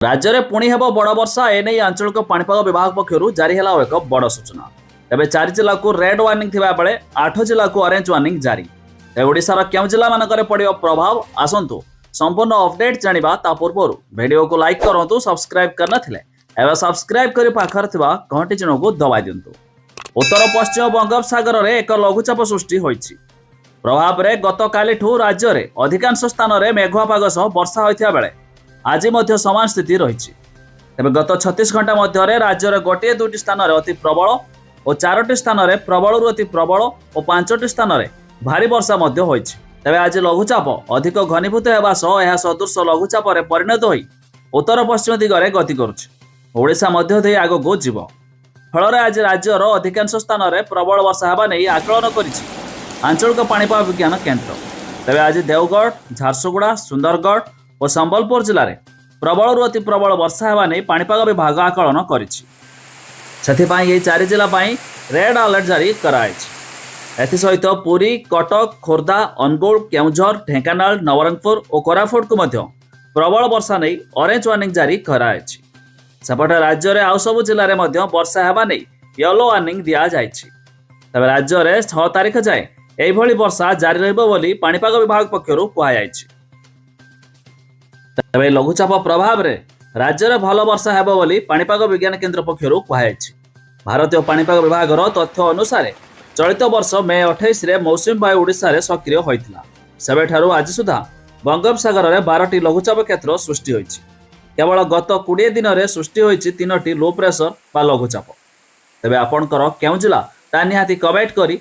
राज्य में पुणी हेब बड़ वर्षा एने आंचलिक पाणीपाग विभाग पक्षर जारी है एक बड़ सूचना। तेज 4 जिला को रेड वार्निंग थिबा बेले 8 जिला को ऑरेंज वार्निंग जारी। ओडिशार केउ जिला मानकरे पड़ियो प्रभाव आसंतु संपूर्ण अपडेट जानिबा ता पूर्व वीडियो को लाइक करंतु, सब्सक्राइब करना थिले एवं सब्सक्राइब करी पाखर थिबा घंटी चिन्ह को दबाई दियंतु। उत्तर पश्चिम बंगोपसागर में एक लघुचाप सृष्टि होइछि। प्रभाव रे गत कालीठू राज्य में अधिकांश स्थान में मेघुआ पाग सह वर्षा होइथिया बेले आज मध्य समान स्थिति रही। तेज गत 36 घंटा मध्य राज्य में गोटे 2टी स्थान में अति प्रबल और 4टी स्थान में प्रबल अति प्रबल और 5टी स्थान में भारी वर्षा होइछि। तेज आज लघुचाप अधिक घनीभूत होगा सह यह सदृश लघुचाप परिणत हो उत्तर पश्चिम दिगरे गति करुछि। ओडिशा मध्य दे आगको जीव फल आज राज्यर अधिकांश स्थान में प्रबल वर्षा होगा नहीं आकलन करिछि आंचलिक पाणीपाग विज्ञान केन्द्र। तेज आज देवगढ़, झारसुगुड़ा, सुंदरगढ़ और संबलपुर जिले में प्रबल अति प्रबल वर्षा होगा नहीं पाणीपाग विभाग आकलन करिछि। सेथिपाई 4 जिला रेड अलर्ट जारी कराइछि। एसहित पुरी, कटक, खोर्धा, अनुगुल, केउझर, ढेंकानाल, नवरंगपुर और कोरापुट को मध्य प्रबल वर्षा नहीं ऑरेंज वार्निंग जारी कराइछि। सेपटे राज्य में आउ सब जिले में वर्षा होगा नहीं येलो वार्निंग दि जाइछि। तबे राज्य में 6 तारिख जाए एभली वर्षा जारी रहिबो बोली पाणीपाग विभाग पक्षरु कुहाଯାଇଛି। तबे लघुचाप प्रभाव रे राज्य में भल वर्षा हेबो बोली पाणीपाग विज्ञान केन्द्र पक्षरु कुहाଯାଇଛି। भारतीय पाणीपाग विभाग तथ्य अनुसार चलित वर्ष मे 28 रे मौसुमी वायु ओडिशा रे सक्रिय होइतिला। सेबेठारु आज सुधा बंगोपसागर में 12टी लघुचाप क्षेत्र सृष्टि होइछि। केवल गत 20 दिन में सृष्टि होइछि 3टी लो प्रेशर बा लघुचाप। तेबे आपणकर केउ जिला ता निहाती कमेंट करी